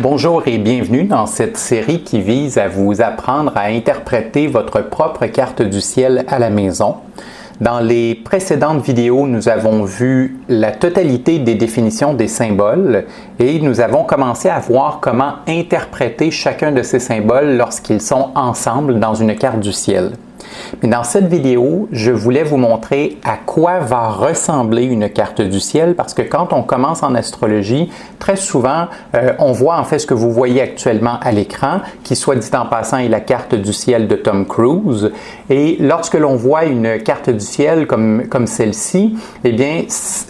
Bonjour et bienvenue dans cette série qui vise à vous apprendre à interpréter votre propre carte du ciel à la maison. Dans les précédentes vidéos, nous avons vu la totalité des définitions des symboles et nous avons commencé à voir comment interpréter chacun de ces symboles lorsqu'ils sont ensemble dans une carte du ciel. Mais dans cette vidéo, je voulais vous montrer à quoi va ressembler une carte du ciel parce que quand on commence en astrologie, très souvent, on voit en fait ce que vous voyez actuellement à l'écran, qui soit dit en passant est la carte du ciel de Tom Cruise. Et lorsque l'on voit une carte du ciel comme celle-ci, eh bien,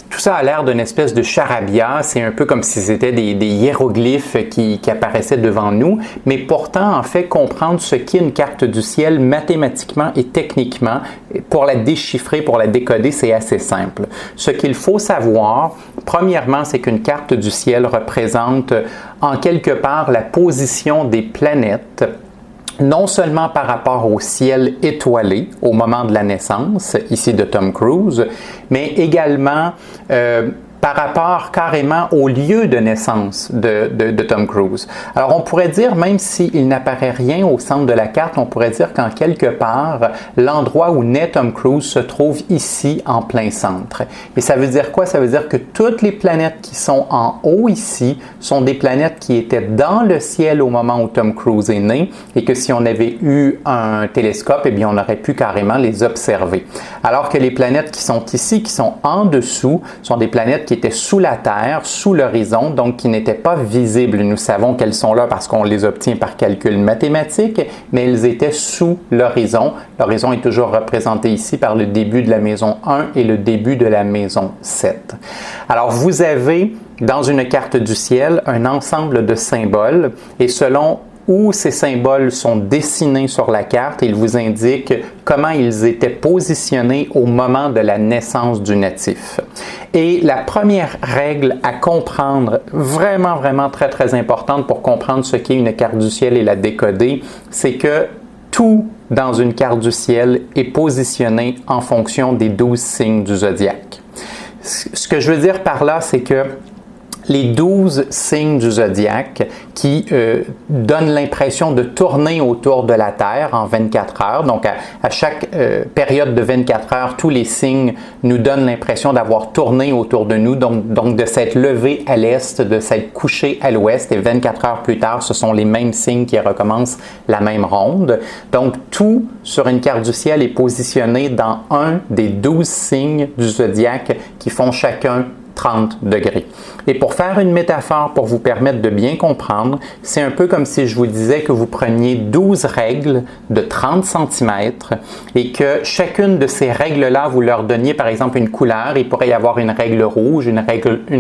tout ça a l'air d'une espèce de charabia. C'est un peu comme si c'était des hiéroglyphes qui apparaissaient devant nous. Mais pourtant, en fait, comprendre ce qu'est une carte du ciel mathématiquement et techniquement, pour la déchiffrer, pour la décoder, c'est assez simple. Ce qu'il faut savoir, premièrement, c'est qu'une carte du ciel représente en quelque part la position des planètes, non seulement par rapport au ciel étoilé au moment de la naissance, ici de Tom Cruise, mais également par rapport carrément au lieu de naissance de Tom Cruise. Alors on pourrait dire, même s'il n'apparaît rien au centre de la carte, on pourrait dire qu'en quelque part, l'endroit où naît Tom Cruise se trouve ici en plein centre. Et ça veut dire quoi? Ça veut dire que toutes les planètes qui sont en haut ici sont des planètes qui étaient dans le ciel au moment où Tom Cruise est né et que si on avait eu un télescope, eh bien on aurait pu carrément les observer. Alors que les planètes qui sont ici, qui sont en dessous, sont des planètes qui étaient sous la Terre, sous l'horizon, donc qui n'étaient pas visibles. Nous savons qu'elles sont là parce qu'on les obtient par calcul mathématique, mais elles étaient sous l'horizon. L'horizon est toujours représenté ici par le début de la maison 1 et le début de la maison 7. Alors, vous avez dans une carte du ciel un ensemble de symboles et selon où ces symboles sont dessinés sur la carte, il vous indique comment ils étaient positionnés au moment de la naissance du natif. Et la première règle à comprendre, vraiment très importante pour comprendre ce qu'est une carte du ciel et la décoder, c'est que tout dans une carte du ciel est positionné en fonction des 12 signes du zodiaque. Ce que je veux dire par là, c'est que les 12 signes du zodiaque qui donnent l'impression de tourner autour de la Terre en 24 heures. Donc, à chaque période de 24 heures, tous les signes nous donnent l'impression d'avoir tourné autour de nous, donc de s'être levé à l'est, de s'être couché à l'ouest, et 24 heures plus tard, ce sont les mêmes signes qui recommencent la même ronde. Donc, tout sur une carte du ciel est positionné dans un des 12 signes du zodiaque qui font chacun 30 degrés. Et pour faire une métaphore pour vous permettre de bien comprendre, c'est un peu comme si je vous disais que vous preniez 12 règles de 30 cm et que chacune de ces règles-là, vous leur donniez par exemple une couleur. Il pourrait y avoir une règle rouge, une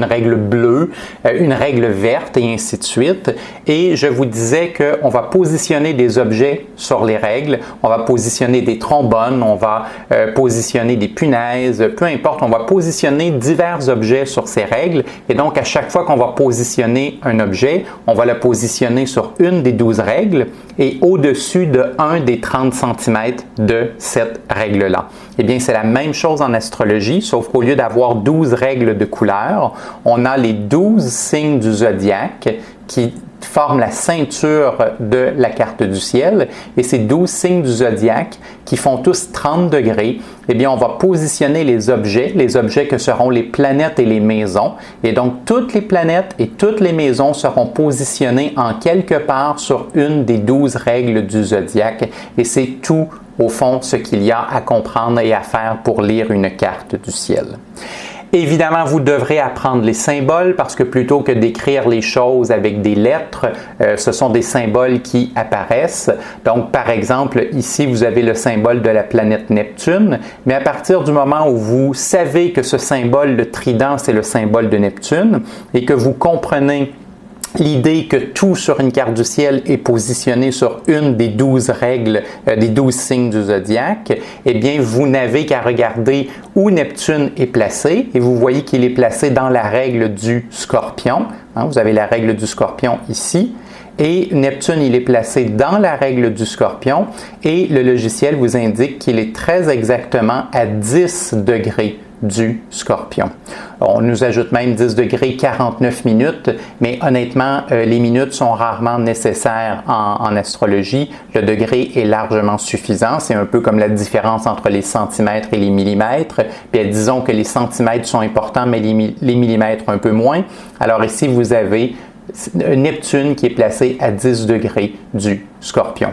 règle bleue, une règle verte et ainsi de suite. Et je vous disais qu'on va positionner des objets sur les règles, on va positionner des trombones, on va positionner des punaises, peu importe, on va positionner divers objets sur ces règles et donc à chaque fois qu'on va positionner un objet, on va le positionner sur une des 12 règles et au-dessus de un des 30 cm de cette règle-là. Eh bien, c'est la même chose en astrologie, sauf qu'au lieu d'avoir 12 règles de couleurs, on a les 12 signes du zodiaque qui forment la ceinture de la carte du ciel et ces 12 signes du zodiaque qui font tous 30 degrés, eh bien on va positionner les objets que seront les planètes et les maisons et donc toutes les planètes et toutes les maisons seront positionnées en quelque part sur une des 12 règles du zodiaque et c'est tout au fond ce qu'il y a à comprendre et à faire pour lire une carte du ciel. Évidemment, vous devrez apprendre les symboles parce que plutôt que d'écrire les choses avec des lettres, ce sont des symboles qui apparaissent. Donc, par exemple, ici, vous avez le symbole de la planète Neptune, mais à partir du moment où vous savez que ce symbole, le trident, c'est le symbole de Neptune et que vous comprenez l'idée que tout sur une carte du ciel est positionné sur une des 12 règles, des 12 signes du zodiaque, eh bien, vous n'avez qu'à regarder où Neptune est placé et vous voyez qu'il est placé dans la règle du Scorpion. Vous avez la règle du Scorpion ici. Et Neptune, il est placé dans la règle du Scorpion et le logiciel vous indique qu'il est très exactement à 10 degrés du Scorpion. On nous ajoute même 10 degrés 49 minutes, mais honnêtement, les minutes sont rarement nécessaires en astrologie. Le degré est largement suffisant. C'est un peu comme la différence entre les centimètres et les millimètres. Puis disons que les centimètres sont importants, mais les millimètres un peu moins. Alors ici, vous avez Neptune qui est placé à 10 degrés du Scorpion.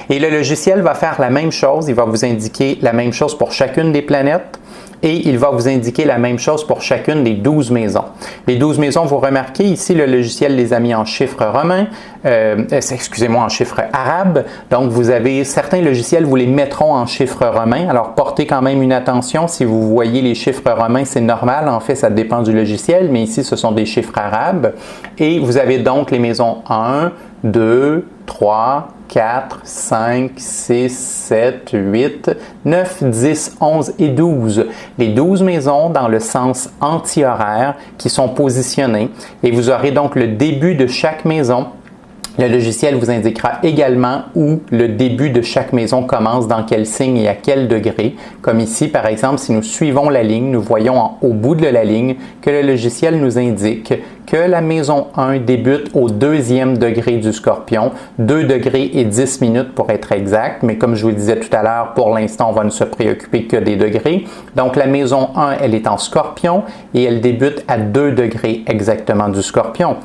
Et le logiciel va faire la même chose. Il va vous indiquer la même chose pour chacune des planètes. Et il va vous indiquer la même chose pour chacune des 12 maisons. Les 12 maisons, vous remarquez ici, le logiciel les a mis en chiffres romains, excusez-moi, en chiffres arabes. Donc, vous avez certains logiciels, vous les mettront en chiffres romains. Alors, portez quand même une attention. Si vous voyez les chiffres romains, c'est normal. En fait, ça dépend du logiciel, mais ici, ce sont des chiffres arabes. Et vous avez donc les maisons 1, 2, 3, 4, 5, 6, 7, 8, 9, 10, 11 et 12. Les 12 maisons dans le sens anti-horaire qui sont positionnées. Et vous aurez donc le début de chaque maison. Le logiciel vous indiquera également où le début de chaque maison commence, dans quel signe et à quel degré. Comme ici, par exemple, si nous suivons la ligne, nous voyons au bout de la ligne que le logiciel nous indique que la maison 1 débute au 2e degré du Scorpion, 2 degrés et 10 minutes pour être exact, mais comme je vous le disais tout à l'heure, pour l'instant, on va ne se préoccuper que des degrés. Donc, la maison 1, elle est en Scorpion et elle débute à 2 degrés exactement du Scorpion.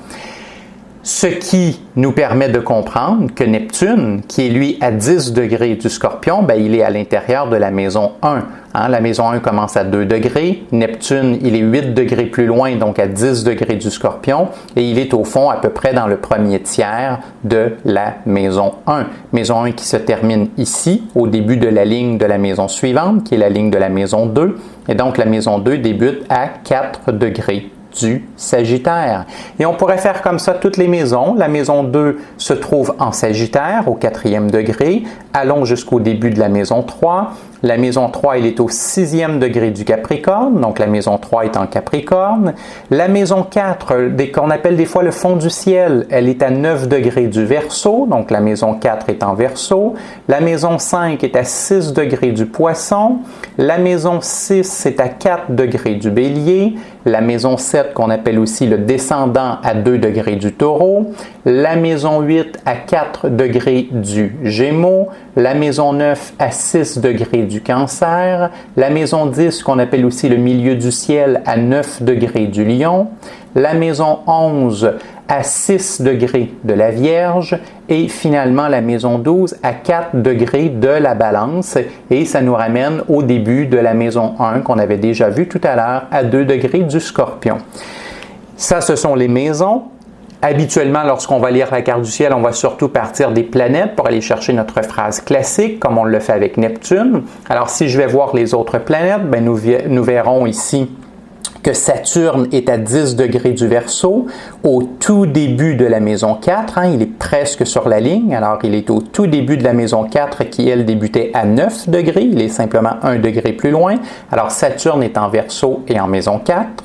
Ce qui nous permet de comprendre que Neptune, qui est lui à 10 degrés du Scorpion, ben, il est à l'intérieur de la maison 1. Hein? La maison 1 commence à 2 degrés. Neptune, il est 8 degrés plus loin, donc à 10 degrés du Scorpion. Et il est au fond à peu près dans le premier tiers de la maison 1. Maison 1 qui se termine ici, au début de la ligne de la maison suivante, qui est la ligne de la maison 2. Et donc la maison 2 débute à 4 degrés du Sagittaire. Et on pourrait faire comme ça toutes les maisons. La maison 2 se trouve en Sagittaire, au 4e degré. Allons jusqu'au début de la maison 3. La maison 3, elle est au 6e degré du Capricorne, donc la maison 3 est en Capricorne. La maison 4, qu'on appelle des fois le fond du ciel, elle est à 9 degrés du Verseau, donc la maison 4 est en Verseau. La maison 5 est à 6 degrés du Poisson. La maison 6 est à 4 degrés du Bélier. La maison 7, qu'on appelle aussi le descendant, à 2 degrés du Taureau. La maison 8 à 4 degrés du Gémeaux. La maison 9 à 6 degrés du Cancer. La maison 10, qu'on appelle aussi le milieu du ciel, à 9 degrés du Lion. La maison 11 à 6 degrés de la Vierge. Et finalement, la maison 12 à 4 degrés de la Balance. Et ça nous ramène au début de la maison 1 qu'on avait déjà vu tout à l'heure, à 2 degrés du Scorpion. Ça, ce sont les maisons. Habituellement, lorsqu'on va lire la carte du ciel, on va surtout partir des planètes pour aller chercher notre phrase classique, comme on le fait avec Neptune. Alors, si je vais voir les autres planètes, ben nous verrons ici que Saturne est à 10 degrés du Verseau, au tout début de la maison 4. Il est presque sur la ligne, alors il est au tout début de la maison 4 qui, elle, débutait à 9 degrés. Il est simplement 1 degré plus loin. Alors, Saturne est en Verseau et en maison 4.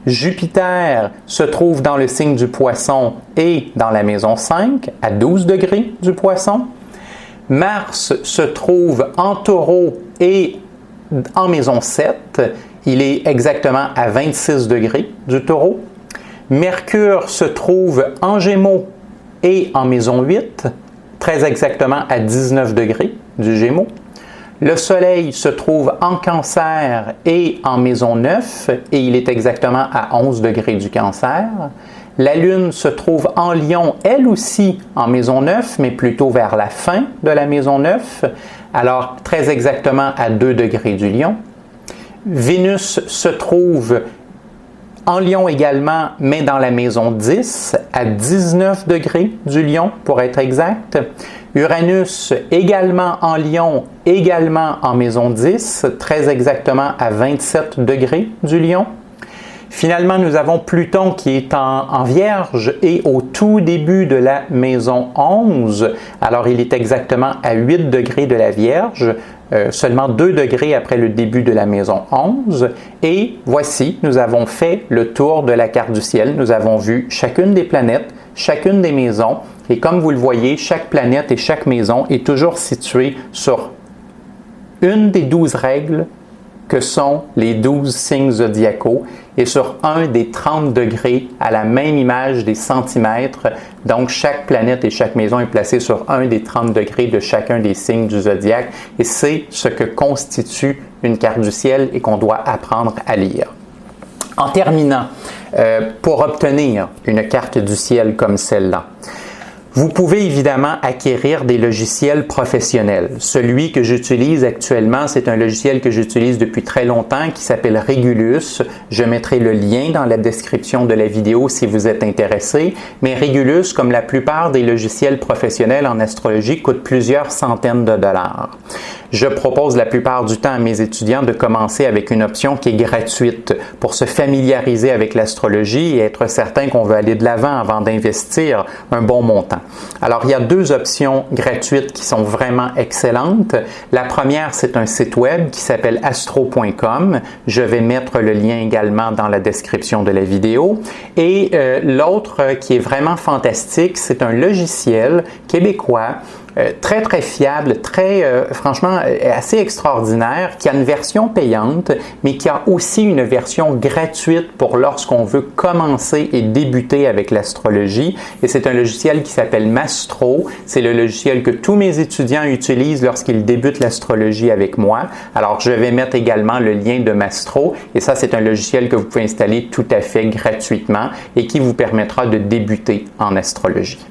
Jupiter se trouve dans le signe du Poisson et dans la maison 5, à 12 degrés du Poisson. Mars se trouve en Taureau et en maison 7. Il est exactement à 26 degrés du Taureau. Mercure se trouve en Gémeaux et en maison 8, très exactement à 19 degrés du Gémeaux. Le Soleil se trouve en Cancer et en maison 9 et il est exactement à 11 degrés du Cancer. La Lune se trouve en Lion, elle aussi en maison 9, mais plutôt vers la fin de la maison 9, alors très exactement à 2 degrés du Lion. Vénus se trouve en Lion également, mais dans la maison 10, à 19 degrés du Lion pour être exact. Uranus également en Lion, également en maison 10, très exactement à 27 degrés du Lion. Finalement, nous avons Pluton qui est en Vierge et au tout début de la maison 11. Alors, il est exactement à 8 degrés de la Vierge, seulement 2 degrés après le début de la maison 11. Et voici, nous avons fait le tour de la carte du ciel. Nous avons vu chacune des planètes, chacune des maisons. Et comme vous le voyez, chaque planète et chaque maison est toujours située sur une des 12 règles que sont les 12 signes zodiacaux et sur un des 30 degrés à la même image des centimètres. Donc, chaque planète et chaque maison est placée sur un des 30 degrés de chacun des signes du zodiaque et c'est ce que constitue une carte du ciel et qu'on doit apprendre à lire. En terminant, pour obtenir une carte du ciel comme celle-là, vous pouvez évidemment acquérir des logiciels professionnels. Celui que j'utilise actuellement, c'est un logiciel que j'utilise depuis très longtemps qui s'appelle Régulus. Je mettrai le lien dans la description de la vidéo si vous êtes intéressé. Mais Régulus, comme la plupart des logiciels professionnels en astrologie, coûte plusieurs centaines de dollars. Je propose la plupart du temps à mes étudiants de commencer avec une option qui est gratuite pour se familiariser avec l'astrologie et être certain qu'on veut aller de l'avant avant d'investir un bon montant. Alors, il y a deux options gratuites qui sont vraiment excellentes. La première, c'est un site web qui s'appelle astro.com. Je vais mettre le lien également dans la description de la vidéo. Et l'autre qui est vraiment fantastique, c'est un logiciel québécois très fiable, franchement assez extraordinaire, qui a une version payante, mais qui a aussi une version gratuite pour lorsqu'on veut commencer et débuter avec l'astrologie. Et c'est un logiciel qui s'appelle Mastro. C'est le logiciel que tous mes étudiants utilisent lorsqu'ils débutent l'astrologie avec moi. Alors, je vais mettre également le lien de Mastro. Et ça, c'est un logiciel que vous pouvez installer tout à fait gratuitement et qui vous permettra de débuter en astrologie.